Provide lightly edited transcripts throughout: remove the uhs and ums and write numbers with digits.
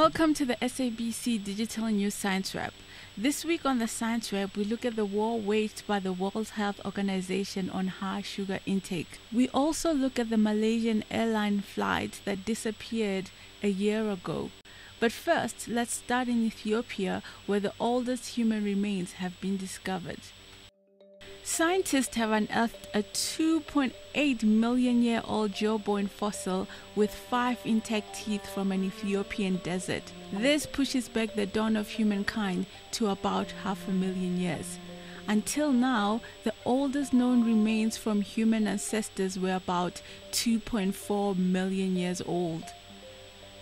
Welcome to the SABC Digital News Science Wrap. This week on the Science Wrap, we look at the war waged by the World Health Organization on high sugar intake. We also look at the Malaysian airline flight that disappeared a year ago. But first, let's start in Ethiopia, where the oldest human remains have been discovered. Scientists have unearthed a 2.8 million year old jawbone fossil with 5 intact teeth from an Ethiopian desert. This pushes back the dawn of humankind to about 500,000 years. Until now, the oldest known remains from human ancestors were about 2.4 million years old.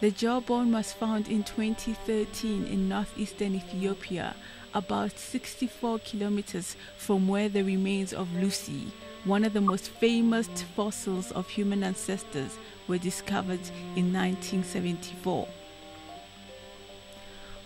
The jawbone was found in 2013 in northeastern Ethiopia, about 64 kilometers from where the remains of Lucy, one of the most famous fossils of human ancestors, were discovered in 1974.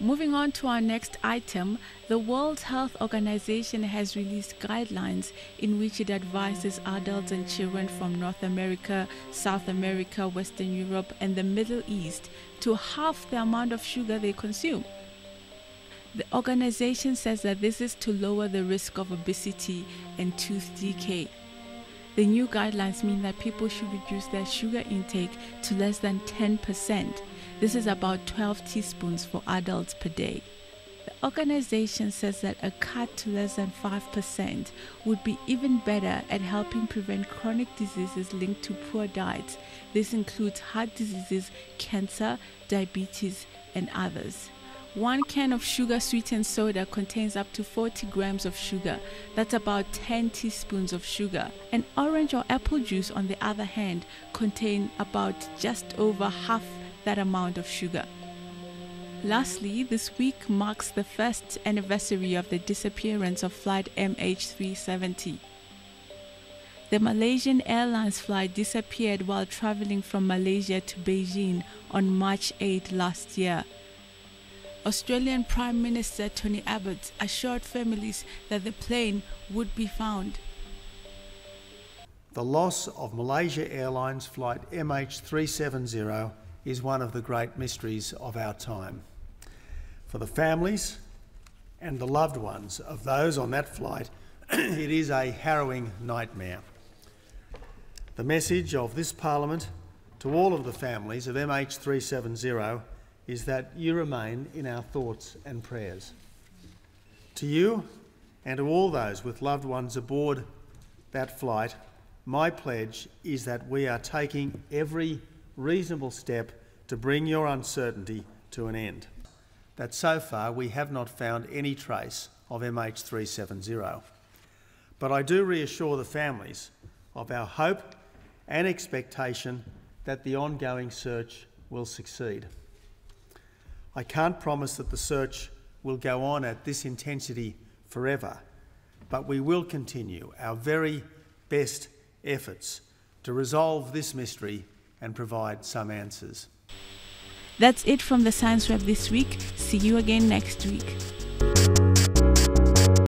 Moving on to our next item, the World Health Organization has released guidelines in which it advises adults and children from North America, South America, Western Europe, and the Middle East to halve the amount of sugar they consume. The organization says that this is to lower the risk of obesity and tooth decay. The new guidelines mean that people should reduce their sugar intake to less than 10%. This is about 12 teaspoons for adults per day. The organization says that a cut to less than 5% would be even better at helping prevent chronic diseases linked to poor diets. This includes heart diseases, cancer, diabetes, and others. 1 can of sugar-sweetened soda contains up to 40 grams of sugar. That's about 10 teaspoons of sugar. And orange or apple juice, on the other hand, contain about just over half that amount of sugar. Lastly, this week marks the first anniversary of the disappearance of flight MH370. The Malaysian Airlines flight disappeared while traveling from Malaysia to Beijing on March 8 last year. Australian Prime Minister Tony Abbott assured families that the plane would be found. The loss of Malaysia Airlines flight MH370 is one of the great mysteries of our time. For the families and the loved ones of those on that flight, it is a harrowing nightmare. The message of this Parliament to all of the families of MH370 is that you remain in our thoughts and prayers. To you and to all those with loved ones aboard that flight, my pledge is that we are taking every reasonable step to bring your uncertainty to an end. That so far we have not found any trace of MH370. But I do reassure the families of our hope and expectation that the ongoing search will succeed. I can't promise that the search will go on at this intensity forever, but we will continue our very best efforts to resolve this mystery and provide some answers. That's it from the Science Wrap this week. See you again next week.